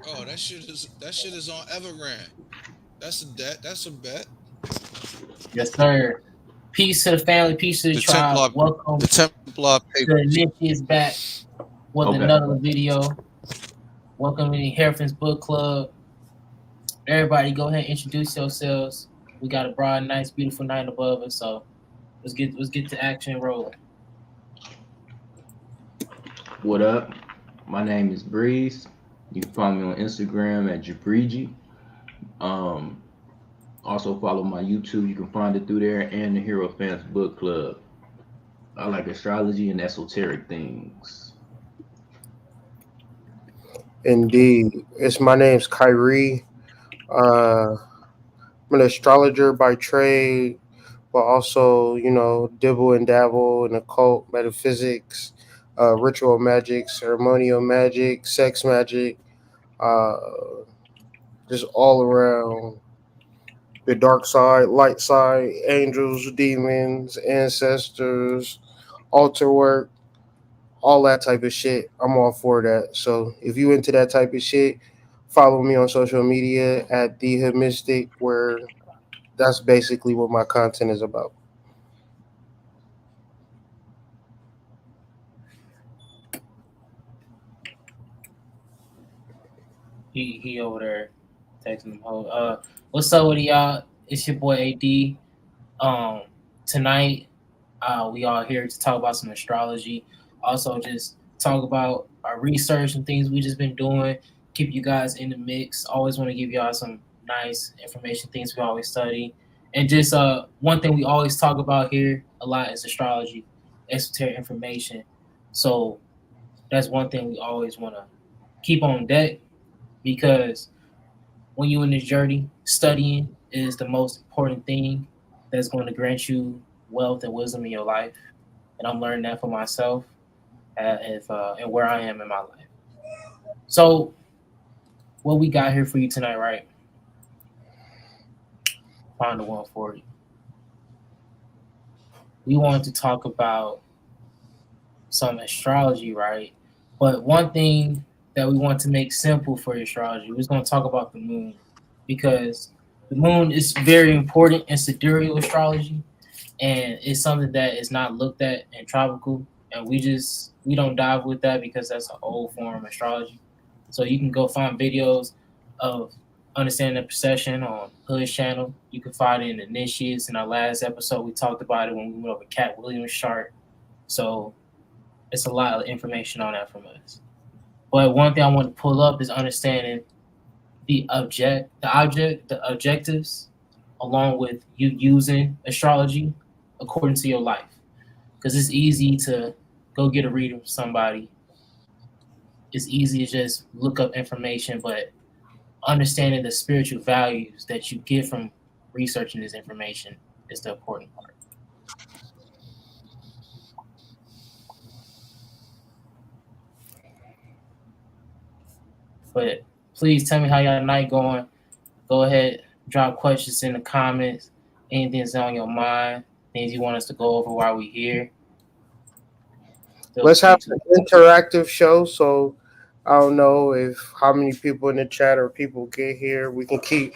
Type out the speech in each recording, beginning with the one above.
Oh, that shit is on Evergrande. That's a debt. That's a bet. Yes, sir. Peace to the family, peace to the The tribe. Templar, Welcome the Templar to papers. Intitiates back with Okay. another video. Welcome to Harrison's Book Club. Everybody, go ahead and introduce yourselves. We got a broad, nice, beautiful night above us, so let's get to action rolling. What up? My name is Breeze. You can find me on Instagram at Jabriji. Um, Also follow my YouTube. You can find it through there and the Hero Fans Book Club. I like astrology and esoteric things. Indeed. My name's Kyrie. I'm an astrologer by trade, but also, dibble and dabble in occult metaphysics, ritual magic, ceremonial magic, sex magic, uh, just all around the dark side, light side, angels, demons, ancestors, altar work, all that type of shit. I'm all for that. So if you into that type of shit, follow me on social media at the Hood Mystic, where that's basically what my content is about. He over there texting him. What's up with y'all? It's your boy AD. Um, Tonight, we all here to talk about some astrology. Also, just talk about our research and things we just been doing. Keep you guys in the mix. Always want to give y'all some nice information, things we always study, and just one thing we always talk about here a lot is astrology, esoteric information. So that's one thing we always want to keep on deck because when you're in this journey, studying is the most important thing that's going to grant you wealth and wisdom in your life. And I'm learning that for myself and where I am in my life. So, what we got here for you tonight, right? Find the 140. We want to talk about some astrology, right? But one thing that we want to make simple for astrology, we're going to talk about the moon because the moon is very important in sidereal astrology and it's something that is not looked at in tropical, and we don't dive with that because that's an old form of astrology. So you can go find videos of understanding the procession on Hood's channel. You can find it in Initiates. In our last episode, we talked about it when we went over Cat Williams' chart. So it's a lot of information on that from us. But one thing I want to pull up is understanding the objectives, along with you using astrology according to your life. Because it's easy to go get a reading from somebody. It's easy to just look up information, but understanding the spiritual values that you get from researching this information is the important part. But please tell me how your night going. Go ahead, drop questions in the comments. Anything that's on your mind, things you want us to go over while we're here. Feel Let's free have to. an interactive show. So I don't know if how many people in the chat or people get here. We can keep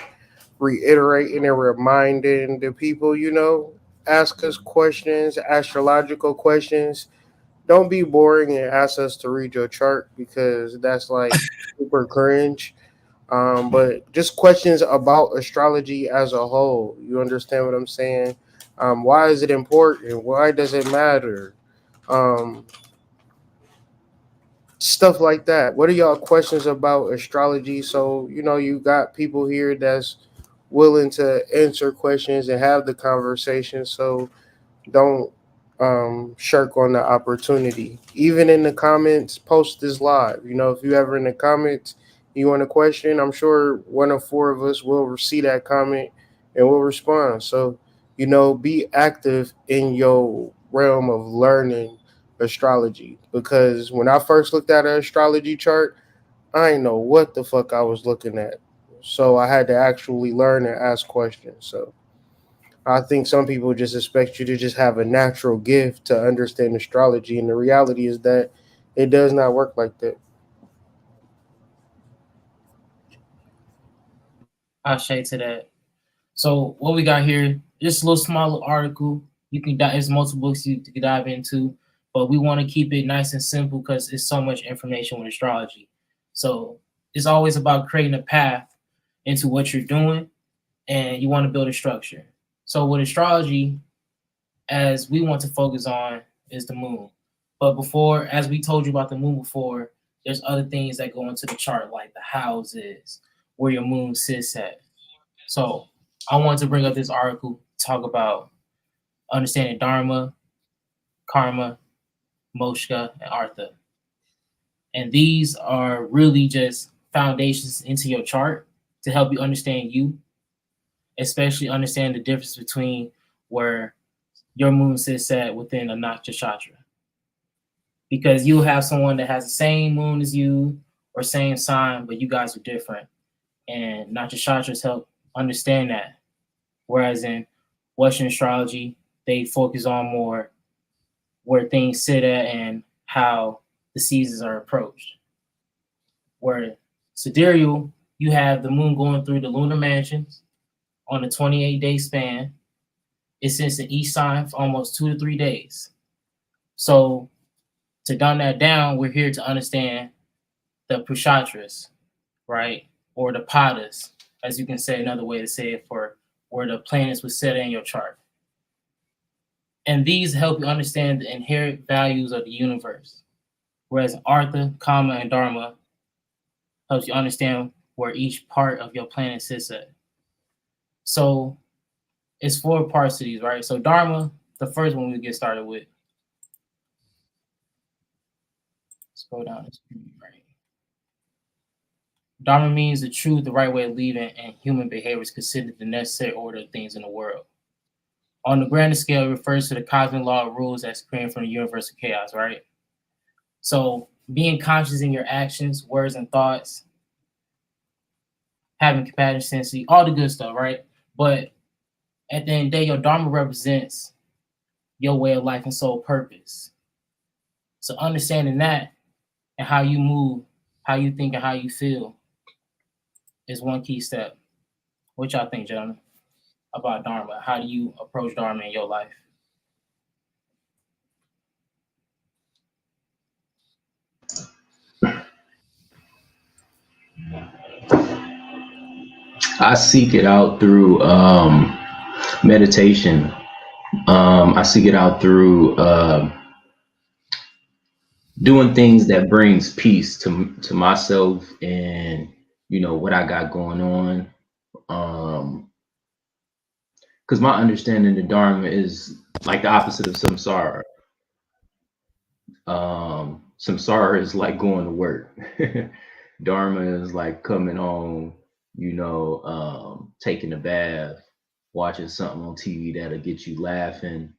reiterating and reminding the people, ask us questions, astrological questions. Don't be boring and ask us to read your chart because that's like super cringe. But just questions about astrology as a whole. You understand what I'm saying? Why is it important? Why does it matter? Um, Stuff like that. What are y'all questions about astrology? So, you got people here that's willing to answer questions and have the conversation. So don't shirk on the opportunity. Even in the comments, post this live. If you ever in the comments you want a question, I'm sure one of four of us will see that comment and will respond. So, be active in your realm of learning astrology. Because when I first looked at an astrology chart, I didn't know what the fuck I was looking at. So I had to actually learn and ask questions. So I think some people just expect you to just have a natural gift to understand astrology, and the reality is that it does not work like that. I'll shade to that. So what we got here, just a little small little article. You can dive. There's multiple books you can dive into, but we want to keep it nice and simple because it's so much information with astrology. So it's always about creating a path into what you're doing, and you want to build a structure. So with astrology, as we want to focus on is the moon. But before, as we told you about the moon before, there's other things that go into the chart, like the houses, where your moon sits at. So I wanted to bring up this article, talk about understanding Dharma, Karma, Moksha, and Artha. And these are really just foundations into your chart to help you understand you, especially understand the difference between where your moon sits at within a nakshatra. Because you'll have someone that has the same moon as you or same sign, but you guys are different. And nakshatras help understand that. Whereas in Western astrology, they focus on more where things sit at and how the seasons are approached. Where sidereal, you have the moon going through the lunar mansions on a 28-day span. It sits in each sign for almost 2 to 3 days. So to dumb that down, we're here to understand the pushatras, right? Or the padas, as you can say another way to say it, for where the planets would sit in your chart. And these help you understand the inherent values of the universe. Whereas Artha, Kama, and Dharma helps you understand where each part of your planet sits at. So it's 4 parts to these, right? So Dharma, the first one we get started with. Let's go down this right. Dharma means the truth, the right way of living, and human behavior is considered the necessary order of things in the world. On the grander scale, it refers to the cosmic law of rules that's created from the universal chaos, right? So being conscious in your actions, words, and thoughts, having compassion, sensitivity, all the good stuff, right? But at the end of the day, your Dharma represents your way of life and soul purpose. So understanding that and how you move, how you think, and how you feel is one key step. What y'all think, gentlemen, about Dharma? How do you approach Dharma in your life? I seek it out through meditation. I seek it out through doing things that brings peace to myself and what I got going on. Because my understanding of Dharma is like the opposite of samsara. Samsara is like going to work. Dharma is like coming home, taking a bath, watching something on TV that'll get you laughing.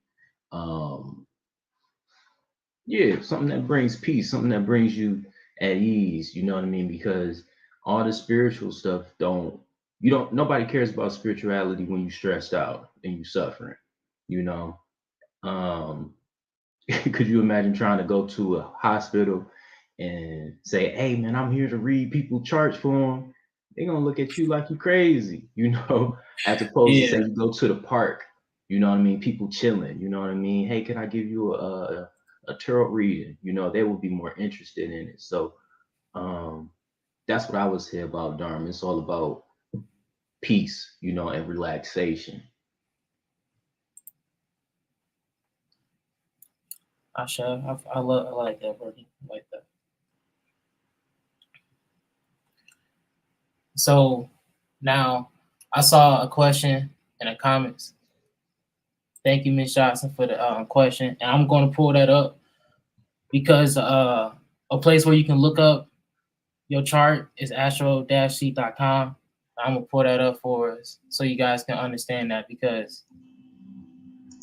Yeah, something that brings peace, something that brings you at ease, you know what I mean? Because all the spiritual stuff nobody cares about spirituality when you're stressed out and you suffering, you know. Could you imagine trying to go to a hospital and say, hey man, I'm here to read people charts for them? They're gonna look at you like you crazy, as opposed to say you go to the park, you know what I mean, people chilling, you know what I mean? Hey, can I give you a tarot reading? They will be more interested in it. So that's what I would say about Dharma. It's all about peace, and relaxation. I like that, buddy. I like that. So now I saw a question in the comments. Thank you, Ms. Johnson, for the question. And I'm going to pull that up because a place where you can look up your chart is astro-sheet.com. I'm going to pull that up for us so you guys can understand that, because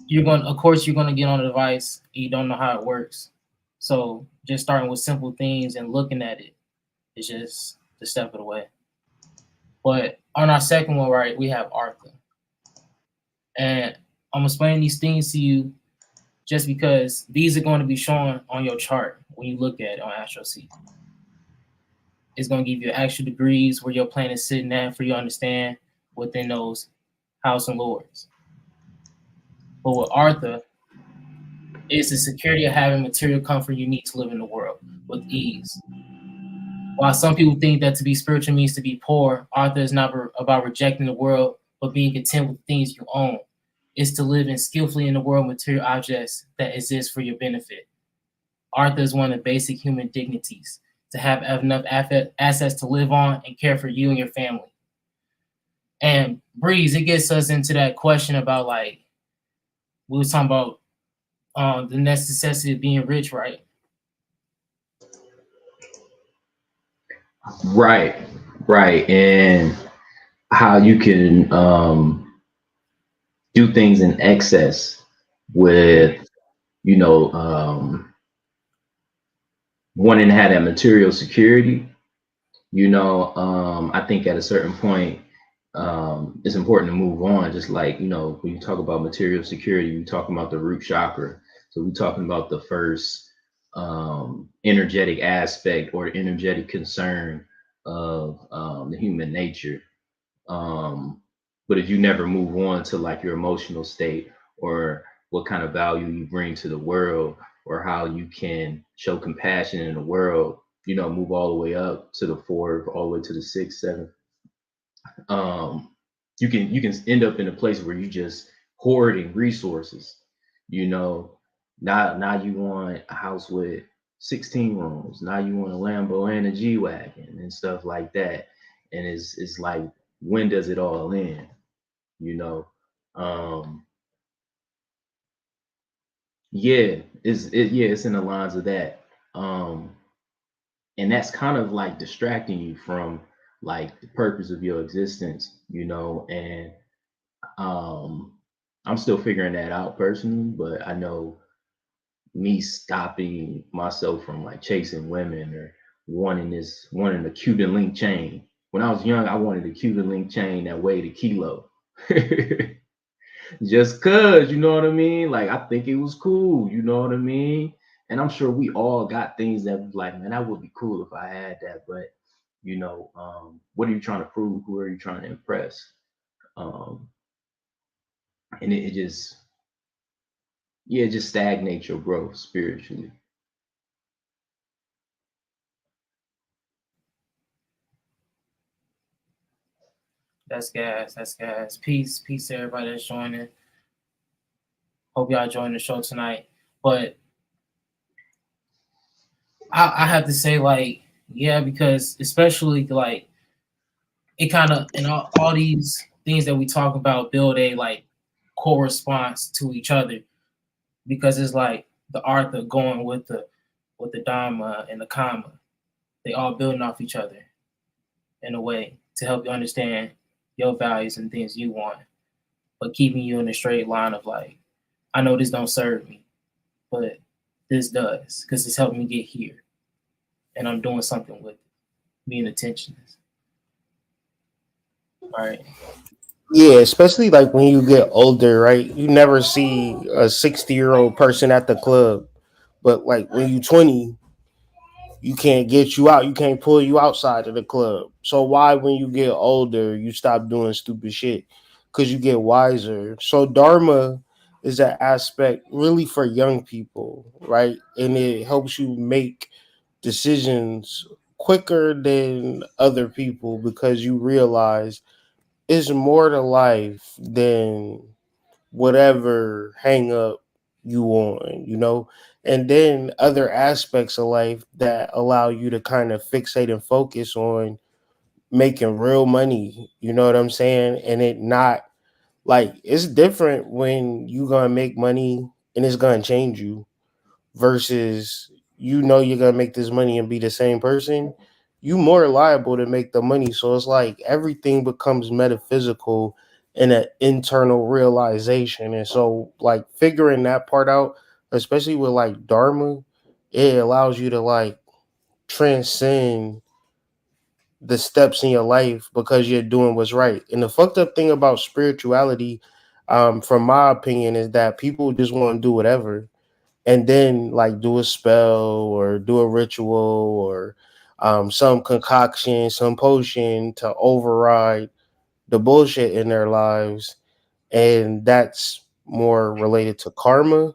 you're going to get on the device. You don't know how it works. So just starting with simple things and looking at it is just the step of the way. But on our second one, right, we have Artha. And I'm explaining these things to you just because these are going to be shown on your chart when you look at it on AstroSeek. It's going to give you actual degrees where your planet is sitting at for you to understand within those House and Lords. But with Arthur, it's the security of having material comfort you need to live in the world with ease. While some people think that to be spiritual means to be poor, Arthur is not about rejecting the world, but being content with the things you own. It's to live in skillfully in the world material objects that exist for your benefit. Arthur is one of the basic human dignities, to have enough assets to live on and care for you and your family. And Breeze, it gets us into that question about like we were talking about the necessity of being rich, right? Right, right, and how you can do things in excess with, you know, wanting to have that material security. I think at a certain point, it's important to move on. Just like, when you talk about material security, you're talking about the root chakra. So we're talking about the first energetic aspect or energetic concern of the human nature. But if you never move on to like your emotional state or what kind of value you bring to the world or how you can show compassion in the world, move all the way up to the fourth, all the way to the sixth, seventh. You can end up in a place where you just hoarding resources. You know, now you want a house with 16 rooms. Now you want a Lambo and a G wagon and stuff like that. And it's like, when does it all end? You know, um, yeah, it's in the lines of that. Um, and that's kind of like distracting you from like the purpose of your existence, and um I'm still figuring that out personally, but I know me stopping myself from like chasing women or wanting a Cuban link chain. When I was young, I wanted a Cuban link chain that weighed a kilo. Just cause, you know what I mean? Like I think it was cool, you know what I mean? And I'm sure we all got things that was like, man, that would be cool if I had that. But what are you trying to prove? Who are you trying to impress? Um, and it just, yeah, it just stagnates your growth spiritually. That's gas. That's gas. Peace to everybody that's joining. Hope y'all join the show tonight. But I have to say, like, yeah, because especially like it kind of and all these things that we talk about build a like corresponds to each other because it's like the Arthur going with the Dharma and the Kama. They all building off each other in a way to help you understand your values and things you want, but keeping you in a straight line of like, I know this don't serve me, but this does because it's helping me get here, and I'm doing something with it, being attentionist. All right. Yeah, especially like when you get older, right? You never see a 60-year-old person at the club, but like when you 20, you can't get you out. You can't pull you outside of the club. So why, when you get older, you stop doing stupid shit? Because you get wiser. So Dharma is an aspect really for young people, right? And it helps you make decisions quicker than other people because you realize it's more to life than whatever hang up you on. And then other aspects of life that allow you to kind of fixate and focus on making real money, you know what I'm saying? And it not like it's different when you gonna make money and it's gonna change you versus you're gonna make this money and be the same person. You more liable to make the money. So it's like everything becomes metaphysical and an internal realization. And so like figuring that part out, especially with like Dharma, it allows you to like transcend the steps in your life because you're doing what's right. And the fucked up thing about spirituality, from my opinion, is that people just want to do whatever and then like do a spell or do a ritual or some concoction, some potion to override the bullshit in their lives, and that's more related to karma.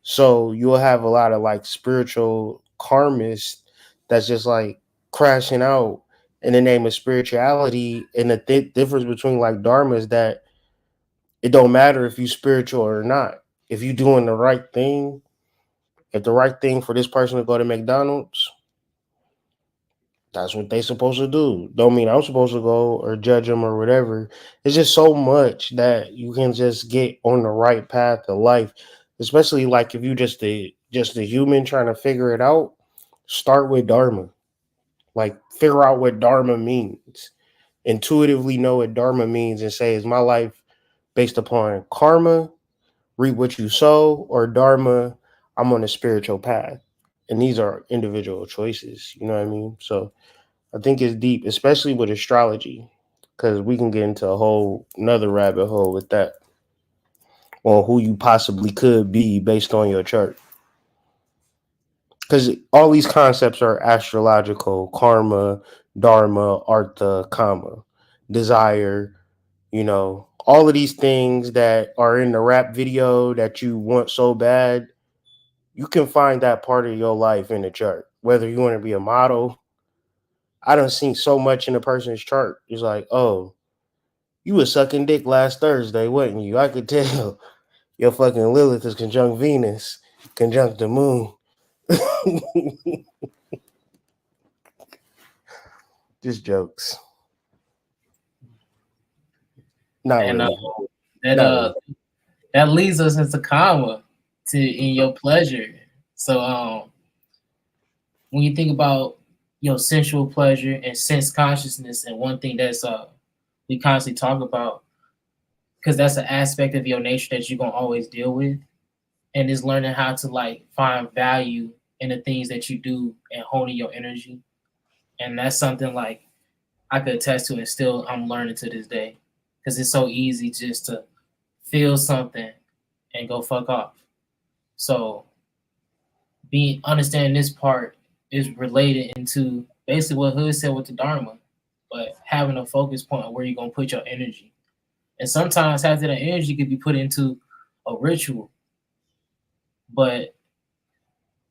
So you'll have a lot of like spiritual karmists that's just like crashing out in the name of spirituality. And the difference between like dharma is that it don't matter if you spiritual or not. If you doing the right thing, if the right thing for this person to go to McDonald's, that's what they supposed to do. Don't mean I'm supposed to go or judge them or whatever. It's just so much that you can just get on the right path of life. Especially like if you just a human trying to figure it out, start with Dharma. Like figure out what Dharma means. Intuitively know what Dharma means and say, is my life based upon karma, reap what you sow, or Dharma, I'm on a spiritual path. And these are individual choices. You know what I mean? So I think it's deep, especially with astrology, because we can get into a whole another rabbit hole with that on who you possibly could be based on your chart. Because all these concepts are astrological: karma, dharma, artha, kama, desire. All of these things that are in the rap video that you want so bad, you can find that part of your life in the chart. Whether you want to be a model, I don't see so much in a person's chart. It's like, oh, you was sucking dick last Thursday, wasn't you? I could tell. Your fucking Lilith is conjunct Venus, conjunct the moon. Just jokes. Not And really. that Not really. that leads us into karma to in your pleasure. So when you think about sensual pleasure and sense consciousness, and one thing that's we constantly talk about, because that's an aspect of your nature that you're gonna always deal with, and is learning how to like find value in the things that you do and honing your energy. And that's something like I could attest to, and still I'm learning to this day, because it's so easy just to feel something and go fuck off. So being understanding this part is related into basically what Hood said with the Dharma, but having a focus point on where you're gonna put your energy. And sometimes half of that energy could be put into a ritual, but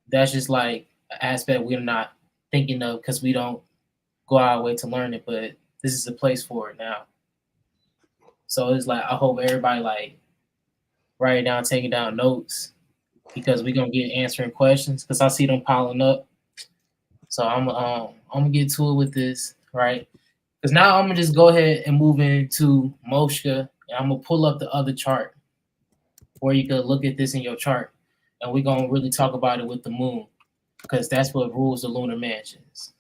that's just like an aspect we're not thinking of because we don't go our way to learn it. But this is a place for it now. So it's like I hope everybody like writing down, taking down notes, because we're gonna get answering questions because I see them piling up. So I'm gonna get to it with this, right? Because now I'm gonna just go ahead and move into Moshka, and I'm gonna pull up the other chart where you could look at this in your chart, and we're gonna really talk about it with the moon, because that's what rules the lunar mansions.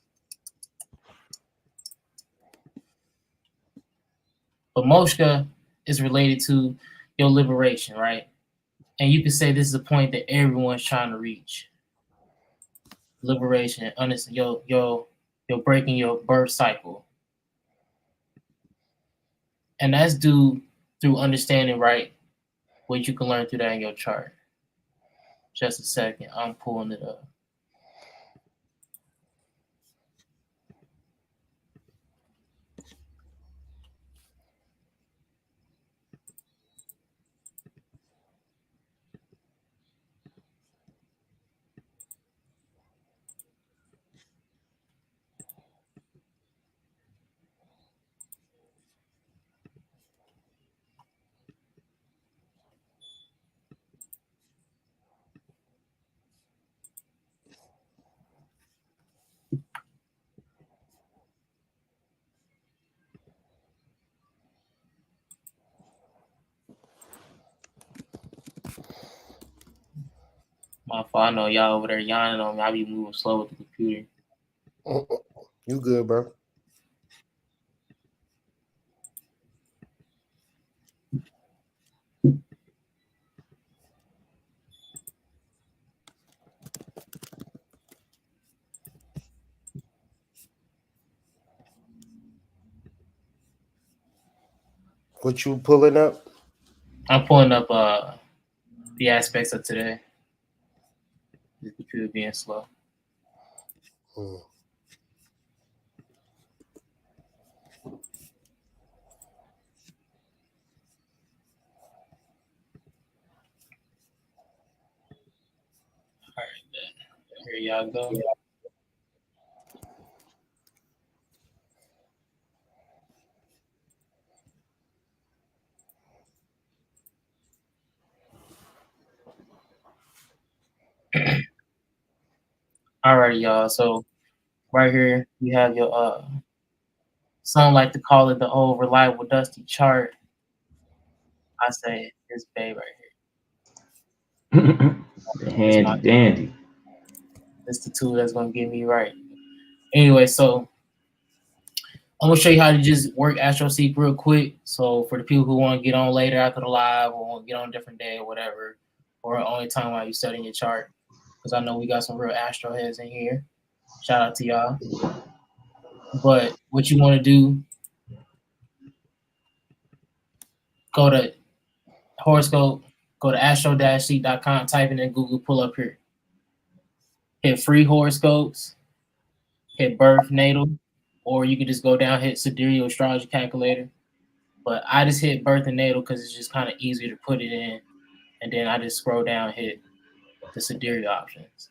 But Moshka is related to your liberation, right? And you could say this is a point that everyone's trying to reach. Liberation, understand you're breaking your birth cycle. And that's due through understanding, right, what you can learn through that in your chart. Just a second, I'm pulling it up. My fault. I know y'all over there yawning on me. I be moving slow with the computer. You good, bro? What you pulling up? I'm pulling up the aspects of today. The computer being slow. y'all go. Alrighty, y'all. So right here you have your some like to call it the old reliable dusty chart. I say this babe right here. This my Handy dandy. this the tool that's gonna get me right. Anyway, so I'm gonna show you how to just work AstroSeek real quick. So for the people who want to get on later after the live, or want to get on a different day or whatever, or only time while you studying your chart, because I know we got some real Astro heads in here. Shout out to y'all. But what you want to do, go to horoscope, go to astro-seek.com, type it in Google, pull up here. Hit free horoscopes, hit birth natal, or you can just go down, hit sidereal astrology calculator. But I just hit birth and natal because it's just kind of easier to put it in. And then I just scroll down, hit the sidereal options.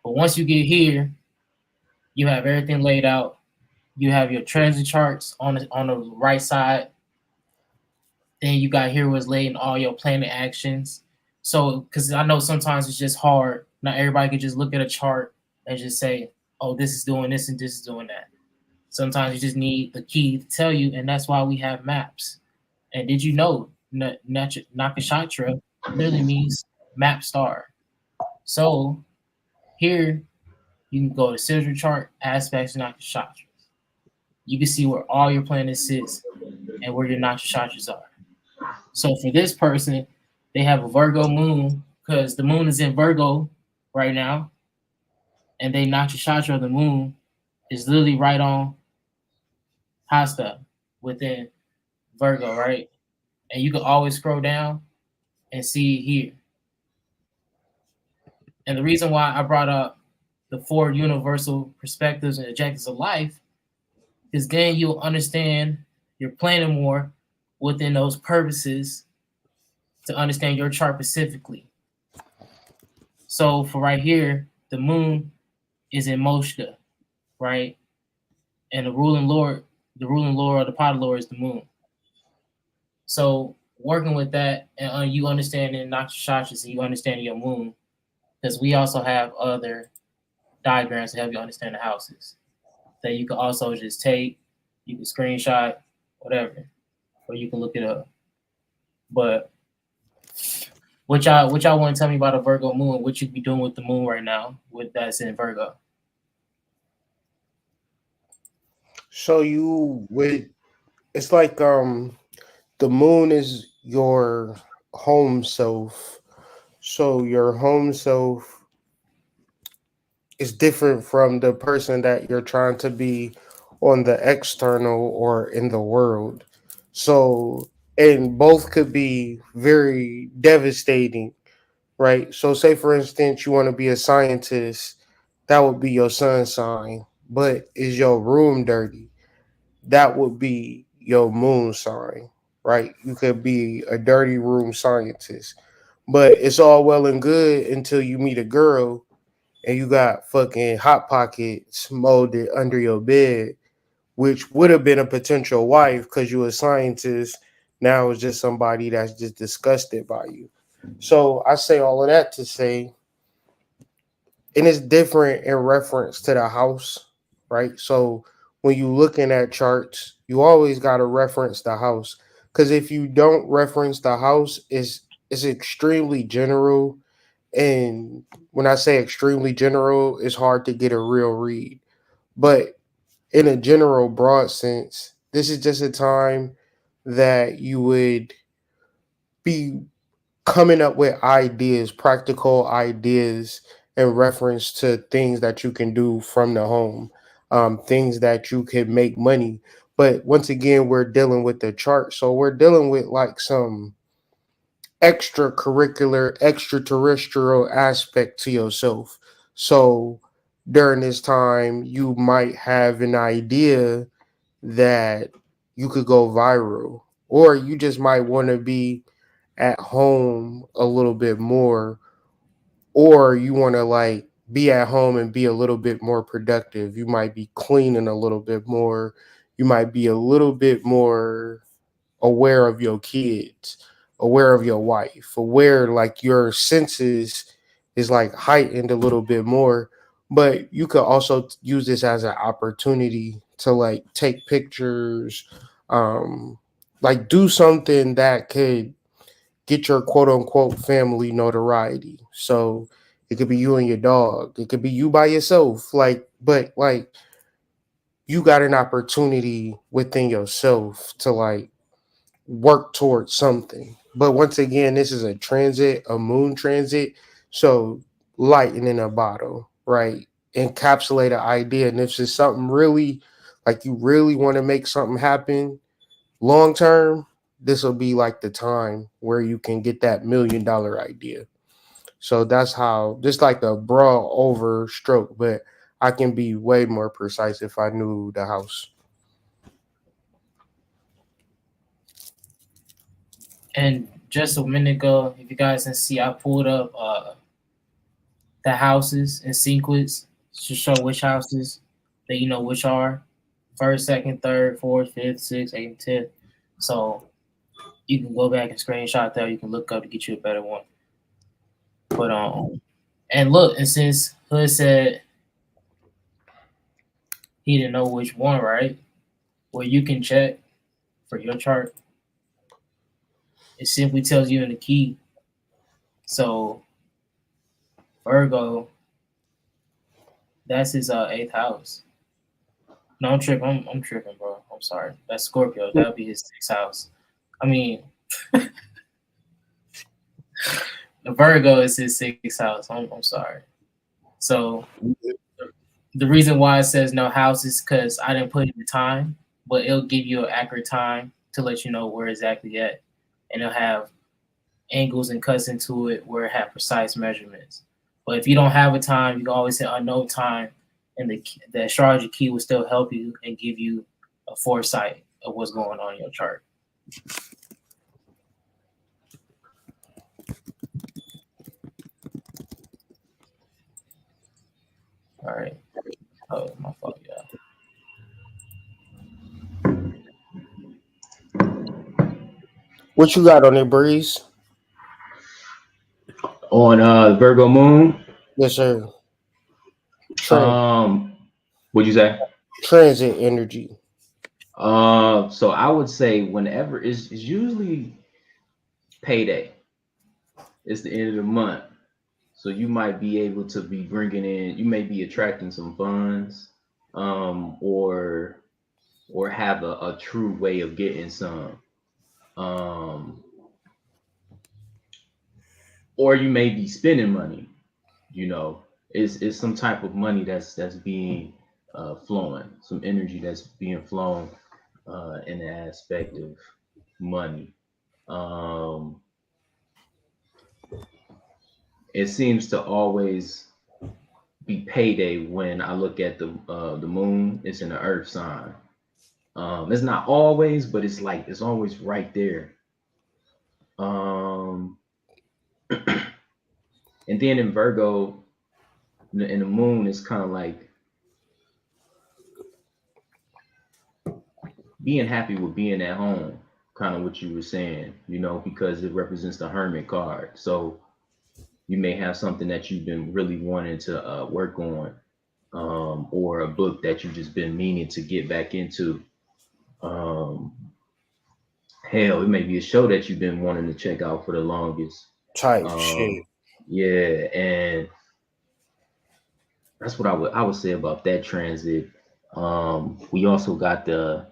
But once you get here, you have everything laid out. You have your transit charts on the right side. Then you got here was laid in all your planet actions. So, because I know sometimes it's just hard. Not everybody can just look at a chart and just say, "Oh, this is doing this and this is doing that." Sometimes you just need the key to tell you, and that's why we have maps. And did you know Nakashatra literally means map star? So here you can go to Sigil chart, aspects, nakshatras. You can see where all your planets sits and where your nakshatras are. So for this person, they have a Virgo moon because the moon is in Virgo right now, and they nakshatra of the moon is literally right on Hasta within Virgo, right? And you can always scroll down and see here. And the reason why I brought up the four universal perspectives and objectives of life is then you'll understand your planning more within those purposes to understand your chart specifically. So for right here, the moon is in Moshka, right? And the ruling lord or the pot lord is the moon. So working with that and you understanding nakshatras and you understanding your moon, because we also have other diagrams to help you understand the houses that you can also just take, you can screenshot, whatever, or you can look it up. But what y'all want to tell me about a Virgo moon? What you be doing with the moon right now with that's in Virgo? So you would, it's like the moon is your home self. So your home self is different from the person that you're trying to be on the external or in the world. So, and both could be very devastating, right? So, say for instance, you want to be a scientist, that would be your sun sign. But is your room dirty? That would be your moon sign, right? You could be a dirty room scientist. But it's all well and good until you meet a girl and you got fucking hot pockets molded under your bed, which would have been a potential wife because you a scientist. Now it's just somebody that's just disgusted by you. So I say all of that to say, and it's different in reference to the house, right? So when you looking at charts, you always got to reference the house because if you don't reference the house, it's extremely general. And when I say extremely general, it's hard to get a real read. But in a general, broad sense, this is just a time that you would be coming up with ideas, practical ideas in reference to things that you can do from the home, things that you can make money. But once again, we're dealing with the chart. So we're dealing with like some extracurricular, extraterrestrial aspect to yourself. So during this time, you might have an idea that you could go viral, or you just might want to be at home a little bit more, or you want to like be at home and be a little bit more productive. You might be cleaning a little bit more. You might be a little bit more aware of your kids, aware of your wife, aware like your senses is like heightened a little bit more. But you could also use this as an opportunity to like take pictures, um, like do something that could get your quote unquote family notoriety. So it could be you and your dog. It could be you by yourself. Like, but like you got an opportunity within yourself to like work towards something. But once again, this is a transit, a moon transit. So lighting in a bottle, right? Encapsulate an idea. And if it's something really like you really want to make something happen long term, this will be like the time where you can get that $1 million idea. So that's how, just like a broad over stroke, but I can be way more precise if I knew the house. And just a minute ago, if you guys can see, I pulled up the houses in sequence to show which houses that you know which are first, second, third, fourth, fifth, sixth, eighth, and tenth. So you can go back and screenshot that. You can look up to get you a better one. But and look, and since Hood said he didn't know which one, right? Well, you can check for your chart. It simply tells you in the key. So Virgo, that's his eighth house. No, I'm tripping. I'm tripping, bro. I'm sorry. That's Scorpio. That would be his sixth house. I mean, the Virgo is his sixth house. I'm sorry. So the reason why it says no house is because I didn't put in the time, but it'll give you an accurate time to let you know where exactly at, and it'll have angles and cuts into it where it have precise measurements. But if you don't have a time, you can always say unknown time, and the astrology key will still help you and give you a foresight of what's going on in your chart. All right. Oh, my fault, yeah. What you got on it, Breeze? On Virgo moon. Yes, sir. Um, what'd you say? Transit energy. So I would say whenever it's usually payday. It's the end of the month, so you might be able to be bringing in. You may be attracting some funds, or have a true way of getting some, um, or you may be spending money. You know, it's some type of money that's being flowing, some energy that's being flown in the aspect of money. Um, it seems to always be payday when I look at the moon. It's in the earth sign. It's not always, but it's like it's always right there. Um, and then in Virgo, in the moon, it's kind of like being happy with being at home, kind of what you were saying, because it represents the Hermit card. So you may have something that you've been really wanting to work on, or a book that you've just been meaning to get back into. Um, Hell, it may be a show that you've been wanting to check out for the longest. Type shit. Um, yeah, and that's what I would say about that transit. We also got the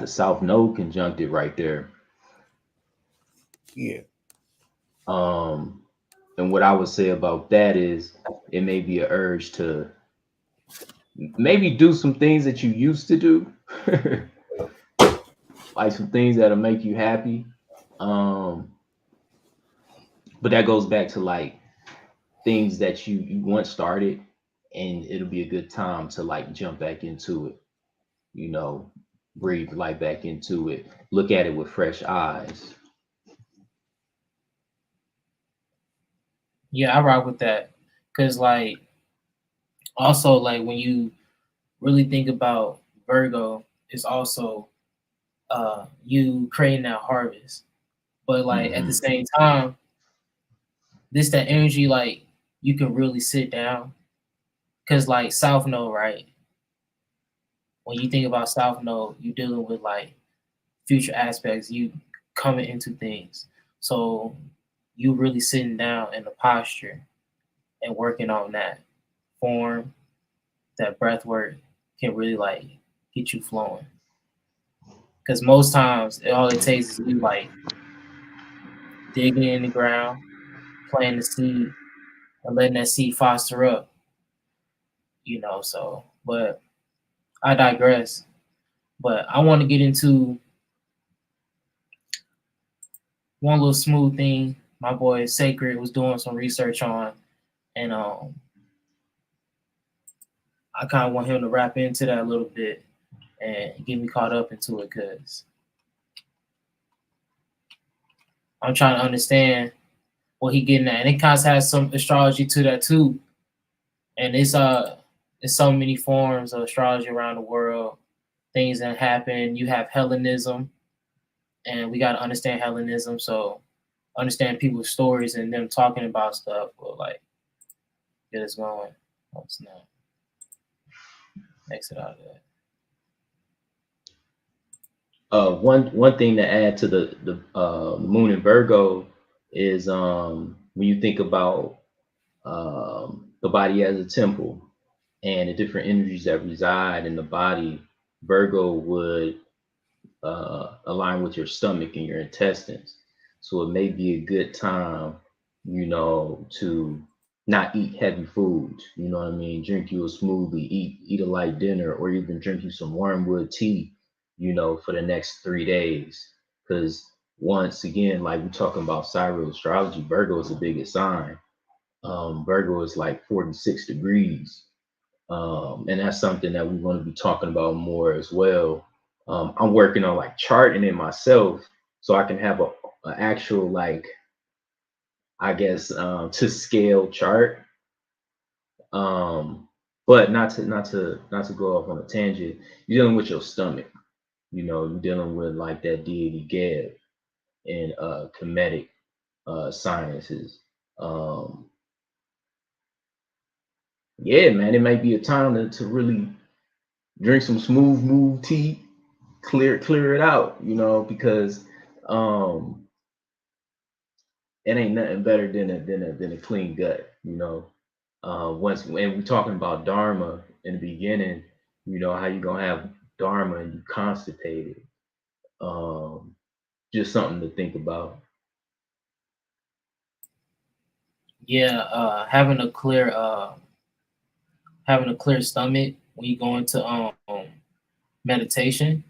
South Node conjuncted right there. Yeah. Um, and what I would say about that is it may be an urge to maybe do some things that you used to do, like some things that'll make you happy. Um, but that goes back to like things that you once started, and it'll be a good time to like jump back into it, you know breathe life back into it, look at it with fresh eyes. Yeah, I rock with that. Cause like also like when you really think about Virgo, it's also you creating that harvest. But like at the Hmm. same time, this that energy like you can really sit down. Cause like South Node, right? When you think about South Node, you're dealing with like future aspects, you coming into things. So you really sitting down in the posture and working on that form, that breath work can really like get you flowing. Because most times all it takes is you like digging in the ground, planting the seed, and letting that seed foster up, you know. So, but I digress. But I want to get into one little smooth thing my boy Sacred was doing some research on, and I kind of want him to wrap into that a little bit and get me caught up into it because I'm trying to understand what he getting at, and it kind of has some astrology to that too. And it's so many forms of astrology around the world, things that happen. You have Hellenism, and we got to understand Hellenism, so understand people's stories and them talking about stuff will like get us going. Oh snap! Exit out of that. One thing to add to the moon in Virgo is when you think about the body as a temple and the different energies that reside in the body, Virgo would align with your stomach and your intestines. So it may be a good time, to not eat heavy foods. You know what I mean? Drink you a smoothie, eat a light dinner, or even drink you some wormwood tea. For the next 3 days, because once again, like we're talking about sidereal astrology, Virgo is the biggest sign. Virgo is like 46 degrees. And that's something that we want to be talking about more as well. I'm working on like charting it myself so I can have a actual like I guess to scale chart. Um, but not to go off on a tangent. You're dealing with your stomach. You're dealing with like that deity Geb in comedic sciences. Um, yeah, man, it might be a time to really drink some smooth move tea, clear it out, because um it ain't nothing better than a clean gut, once and we're talking about dharma in the beginning, how you gonna have dharma and you constipated. um just something to think about. Yeah, having a clear stomach when you go into meditation,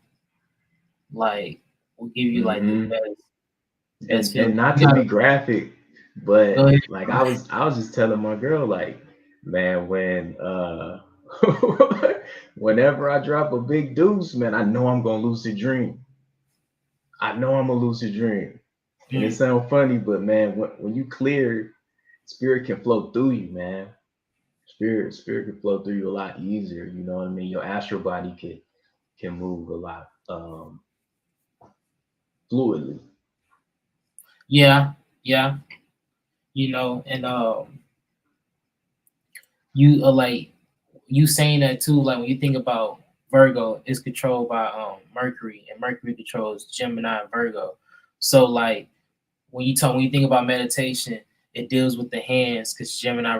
like will give you like the Hmm. best And feeling. not You to be gotta graphic, go but ahead. like I was just telling my girl, like, man, when whenever I drop a big deuce, man, I know I'm gonna lucid dream. I know I'm a lucid dream. And it Mm. sounds funny, but man, when you clear, spirit can flow through you, man. Spirit can flow through you a lot easier. You know what I mean? Your astral body can move a lot fluidly. Yeah, yeah, and you like you saying that too. Like when you think about Virgo, it's controlled by Mercury, and Mercury controls Gemini and Virgo. So like when you think about meditation, it deals with the hands because Gemini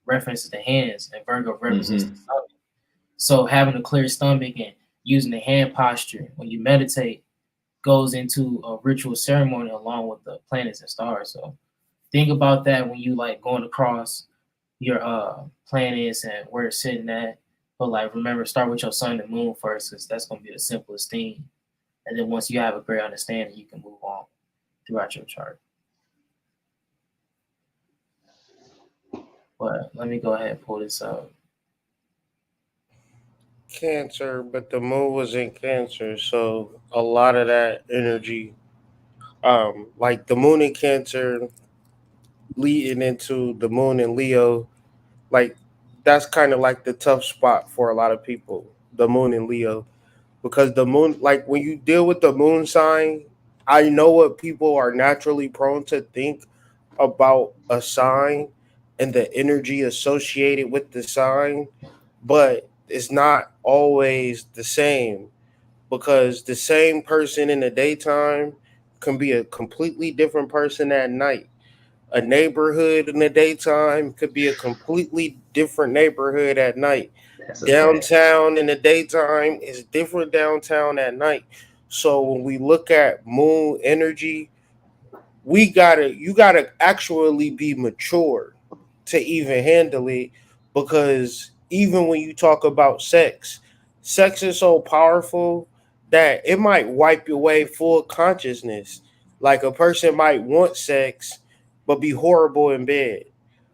references the hands, and Virgo represents the Hmm. stomach. So having a clear stomach and using the hand posture when you meditate goes into a ritual ceremony along with the planets and stars. So think about that when you like going across your planets and where it's sitting at. But like remember, start with your sun and moon first, because that's gonna be the simplest thing. And then once you have a great understanding, you can move on throughout your chart. But let me go ahead and pull this up. Cancer, but the moon was in Cancer, so a lot of that energy, like the moon in Cancer, leading into the moon and Leo, like that's kind of like the tough spot for a lot of people. The moon and Leo, because the moon, like when you deal with the moon sign, I know what people are naturally prone to think about a sign and the energy associated with the sign, but it's not always the same, because the same person in the daytime can be a completely different person at night. A neighborhood in the daytime could be a completely different neighborhood at night. That's a fact. Downtown in the daytime is different downtown at night. So when we look at moon energy, you gotta actually be mature to even handle it, because even when you talk about sex, sex is so powerful that it might wipe away full consciousness. Like a person might want sex but be horrible in bed,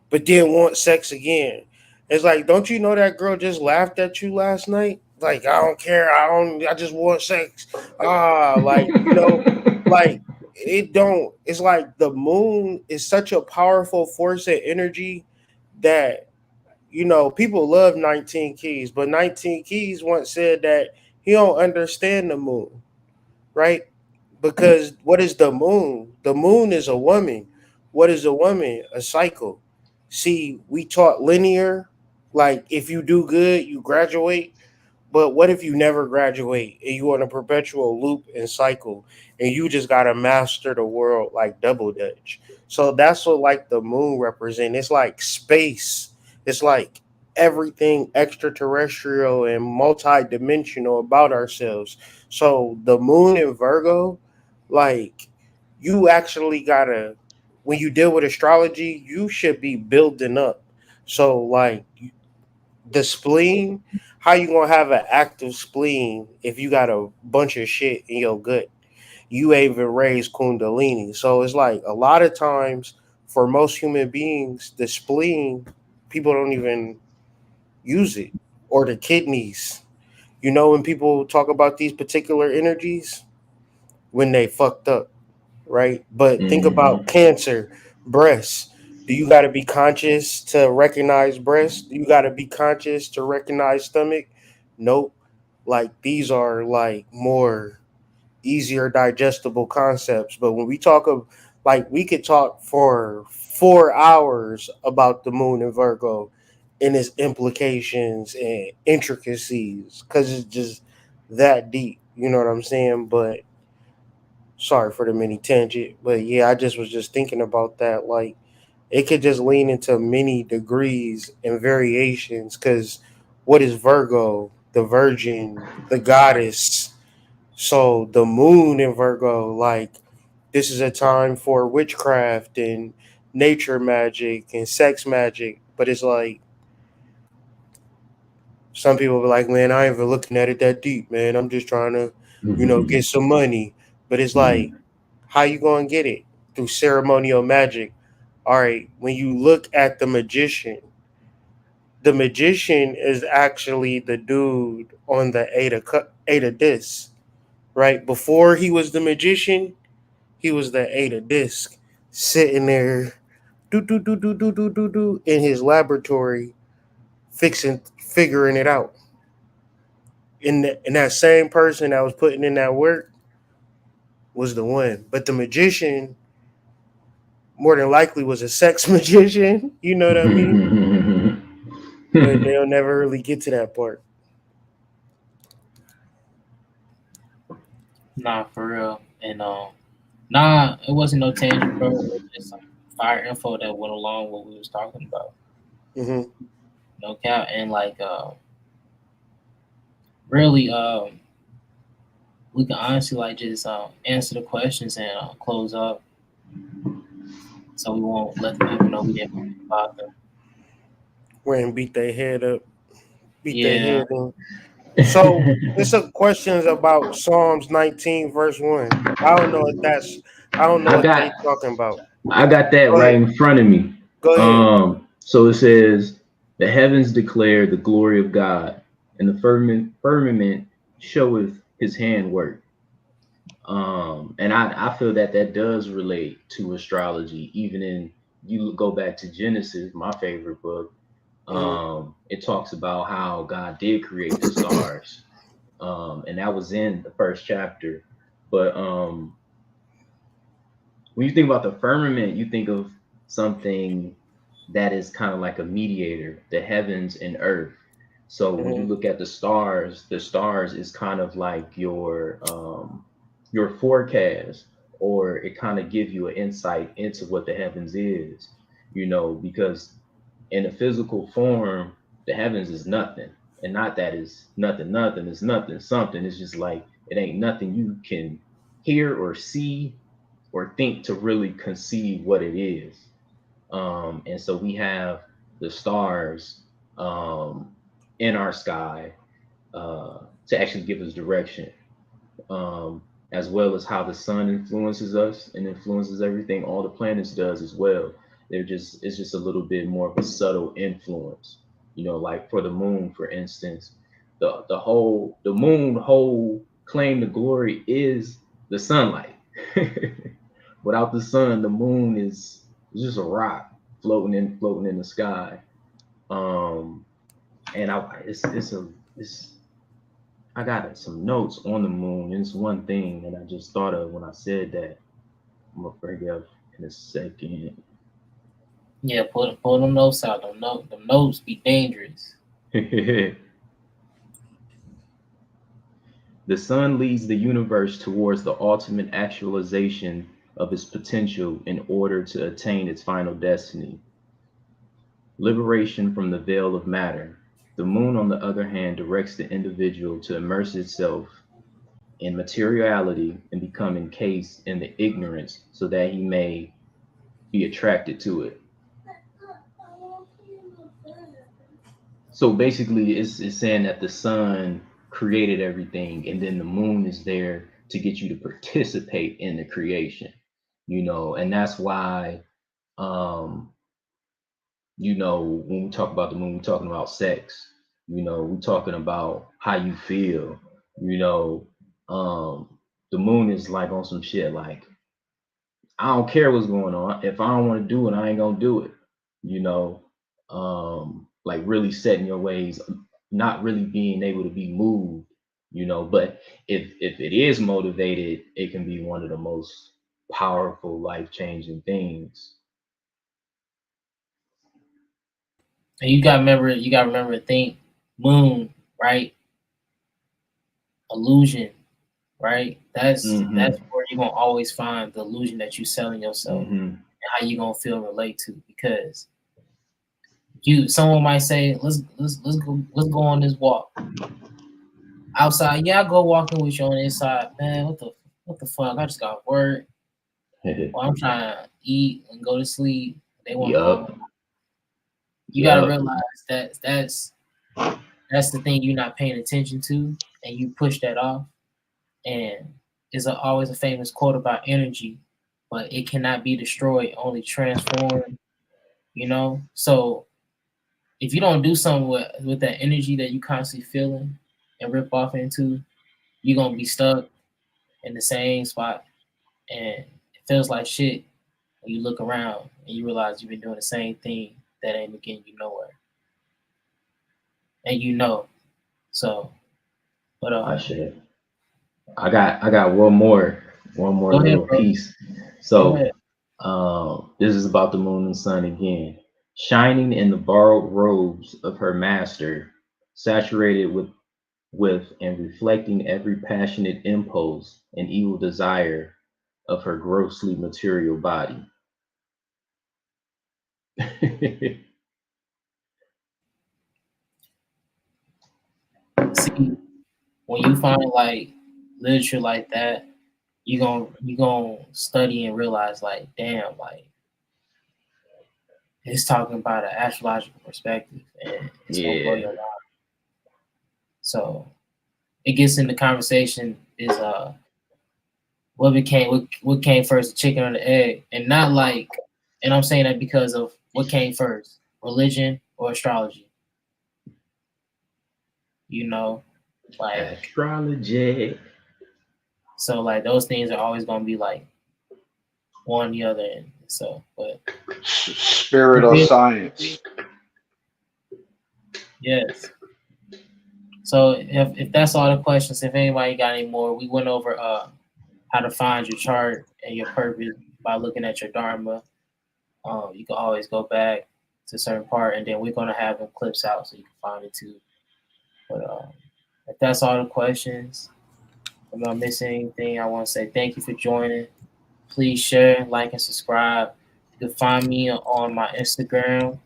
but then want sex again. It's like, don't you know that girl just laughed at you last night? Like, I don't care. I just want sex. Like, like it don't. It's like the moon is such a powerful force and energy that people love 19 Keys, but 19 Keys once said that he don't understand the moon, right? Because what is the moon? The moon is a woman. What is a woman? A cycle. See, we taught linear, like if you do good, you graduate. But what if you never graduate and you on a perpetual loop and cycle, and you just gotta master the world like double dutch? So that's what like the moon represent. It's like space. It's like everything extraterrestrial and multi-dimensional about ourselves. So the moon in Virgo, like you actually gotta, when you deal with astrology, you should be building up. So like the spleen, how you gonna have an active spleen if you got a bunch of shit in your gut? You ain't even raised kundalini. So it's like a lot of times for most human beings, the spleen, people don't even use it. Or the kidneys. When people talk about these particular energies, when they fucked up, right? But think about Hmm. cancer, breast. Do you got to be conscious to recognize breast? Do you got to be conscious to recognize stomach? Nope. Like these are like more easier digestible concepts. But when we talk of, like, we could talk for 4 hours about the moon in Virgo and its implications and intricacies, because it's just that deep. You know what I'm saying? But sorry for the mini tangent, but yeah, I just was just thinking about that. Like, it could just lean into many degrees and variations. Because what is Virgo? The Virgin, the goddess. So the moon in Virgo, like, this is a time for witchcraft and nature magic and sex magic. But it's like some people be like, man, I ain't even looking at it that deep, man. I'm just trying to, Hmm. get some money. But it's like, how you gonna get it? Through ceremonial magic. All right, when you look at the magician is actually the dude on the eight of disc, right? Before he was the magician, he was the eight of disc, sitting there, do in his laboratory, figuring it out. And that same person that was putting in that work was the one. But the magician more than likely was a sex magician. You know what I mean? But they'll never really get to that part. Nah, for real. And nah, it wasn't no tangent, bro. It was just some fire info that went along what we was talking about. Hmm. No cap. And like really we can honestly like just answer the questions and close up, so we won't let the people know we didn't about them. Where and beat their head up, beat their Yeah. head in. So it's a questions about Psalms 19 verse 1. I don't know I what got they talking about. I got that Go right ahead. in front of me. Go ahead. So it says, "The heavens declare the glory of God, and the firmament showeth His handwork." And I feel that that does relate to astrology, even in you go back to Genesis, my favorite book, it talks about how God did create the stars. And that was in the first chapter. But when you think about the firmament, you think of something that is kind of like a mediator, the heavens and earth. So when you Mhm. look at the stars is kind of like your forecast, or it kind of gives you an insight into what the heavens is, because in a physical form, the heavens is nothing. And not that is nothing, nothing is nothing, something. It's just like it ain't nothing you can hear or see or think to really conceive what it is. And so we have the stars in our sky to actually give us direction, as well as how the sun influences us and influences everything. All the planets does as well. It's just a little bit more of a subtle influence. Like for the moon, for instance, the moon whole claim to glory is the sunlight. Without the sun, the moon is just a rock floating in the sky. Um, and it's I got some notes on the moon. It's one thing that I just thought of when I said that. I'm gonna bring it up in a second. Yeah, pull them notes out. Them notes be dangerous. The sun leads the universe towards the ultimate actualization of its potential in order to attain its final destiny. Liberation from the veil of matter. The moon, on the other hand, directs the individual to immerse itself in materiality and become encased in the ignorance so that he may be attracted to it. So basically, it's saying that the sun created everything, and then the moon is there to get you to participate in the creation, and that's why, um, when we talk about the moon, we're talking about sex, we're talking about how you feel, you know, the moon is like on some shit like, I don't care what's going on. If I don't want to do it, I ain't gonna do it. You know, like really setting your ways, not really being able to be moved. But if it is motivated, it can be one of the most powerful, life changing things. And you gotta remember to think moon, right? Illusion, right? That's Mm-hmm. where you're gonna always find the illusion that you selling yourself Mm-hmm. and how you gonna feel and relate to. Because someone might say, let's go on this walk. Outside, yeah, I go walking with you on the inside. Man, what the fuck? I just got work. Well, I'm trying to eat and go to sleep. They want to go on. Yup. You gotta Yup. realize that that's the thing you're not paying attention to, and you push that off. And it's always a famous quote about energy, but it cannot be destroyed, only transformed. So if you don't do something with that energy that you constantly feeling and rip off into, you're gonna be stuck in the same spot, and it feels like shit when you look around and you realize you've been doing the same thing that ain't getting you nowhere, and so. But I should. I got one more go ahead, little bro. piece. Go So ahead. this is about the moon and sun again. Shining in the borrowed robes of her master, saturated with and reflecting every passionate impulse and evil desire of her grossly material body. See, when you find like literature like that, you gonna study and realize like, damn, like it's talking about an astrological perspective, and it's gonna blow Yeah, your mind. So it gets into conversation is what came first, the chicken or the egg, and not like, and I'm saying that because of what came first, religion or astrology. You know, like astrology. so like those things are always gonna be like one or the other, and So, but Spirit we of did, science. yes. So if that's all the questions, if anybody got any more, we went over how to find your chart and your purpose by looking at your dharma. You can always go back to a certain part, and then we're gonna have them clips out so you can find it too. But if that's all the questions, if I'm not missing anything, I want to say thank you for joining. Please share, like, and subscribe. You can find me on my Instagram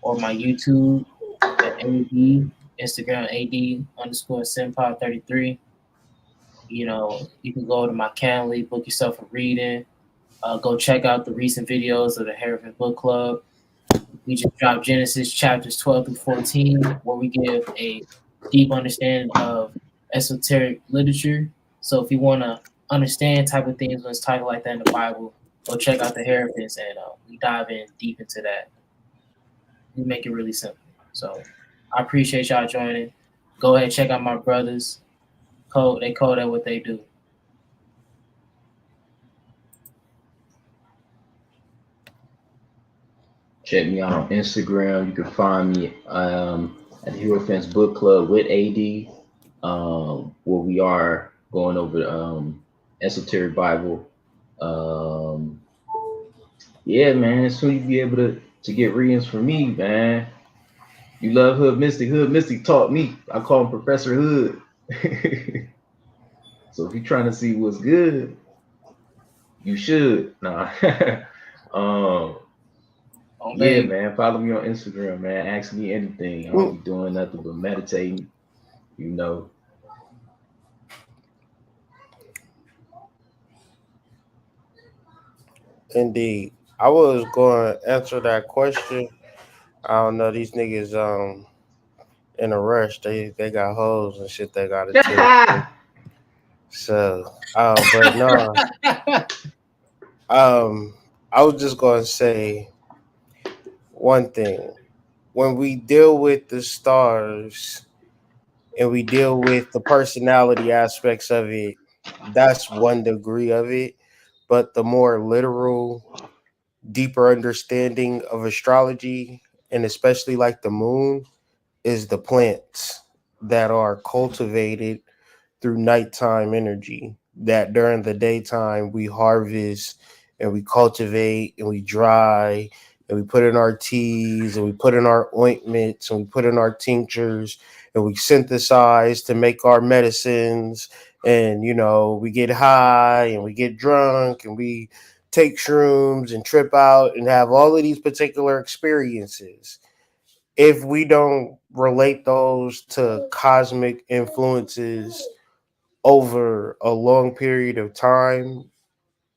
or my YouTube at AD, Instagram AD underscore Senpai 33. You know, you can go to my Calendly, book yourself a reading. Go check out the recent videos of the Heritage Book Club. We just dropped Genesis chapters 12 through 14, where we give a deep understanding of esoteric literature. So if you want to understand type of things when it's titled like that in the Bible, go check out the Heritage, and we dive in deep into that. We make it really simple. So I appreciate y'all joining. Go ahead, check out my brothers. They code at what they do. Check me out on Instagram. You can find me at the Hero Fans Book Club with AD, where we are going over esoteric Bible. Um, yeah, man. Soon you be able to get readings from me, man. You love Hood Mystic. Hood Mystic taught me. I call him Professor Hood. So if you're trying to see what's good, you should. Nah. um, On yeah, baby. man. Follow me on Instagram, man. Ask me anything. I don't be doing nothing but meditating, you know. Indeed. I was going to answer that question. I don't know. These niggas in a rush. They got hoes and shit they gotta tend to. So but no, um I was just gonna say one thing. When we deal with the stars and we deal with the personality aspects of it, that's one degree of it. But the more literal, deeper understanding of astrology, and especially like the moon, is the plants that are cultivated through nighttime energy. That during the daytime we harvest and we cultivate and we dry and we put in our teas and we put in our ointments and we put in our tinctures and we synthesize to make our medicines, and we get high and we get drunk and we take shrooms and trip out and have all of these particular experiences. If we don't relate those to cosmic influences over a long period of time,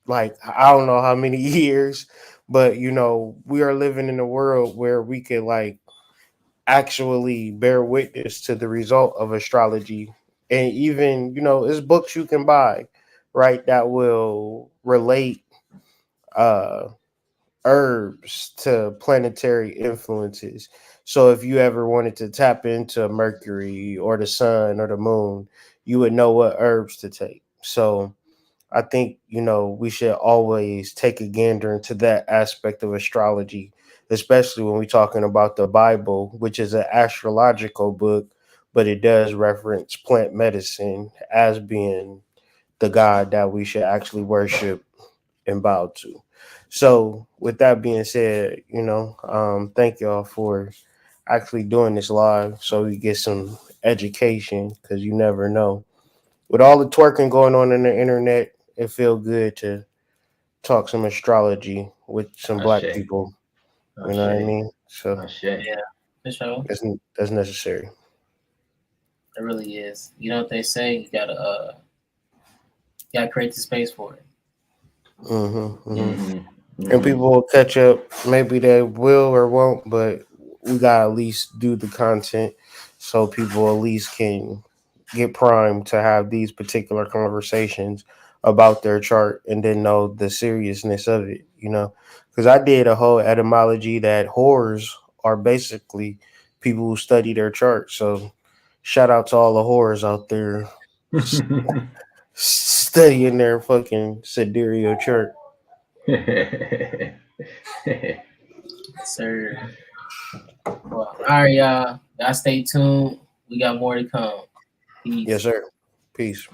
like I don't know how many years, but we are living in a world where we could like actually bear witness to the result of astrology. And even, it's books you can buy, right, that will relate uh herbs to planetary influences. So if you ever wanted to tap into Mercury or the sun or the moon, you would know what herbs to take. So I think, we should always take a gander into that aspect of astrology, especially when we're talking about the Bible, which is an astrological book, but it does reference plant medicine as being the God that we should actually worship and bow to. So, with that being said, thank y'all for actually doing this live so we get some education, because you never know. With all the twerking going on in the internet, it feels good to talk some astrology with some black Ashe. people. You know what I Ashe. mean? So Ashe. Yeah, for sure. that's necessary. It really is. You know what they say? You gotta create the space for it. Mm-hmm, mm-hmm. Mm-hmm. And Mm-hmm. people will catch up. Maybe they will or won't, but we gotta at least do the content so people at least can get primed to have these particular conversations about their chart and then know the seriousness of it. Because I did a whole etymology that whores are basically people who study their chart. So shout out to all the whores out there studying their fucking sidereal chart. Sir. Well, all right, y'all. Y'all stay tuned. We got more to come. Peace. Yes, sir. Peace.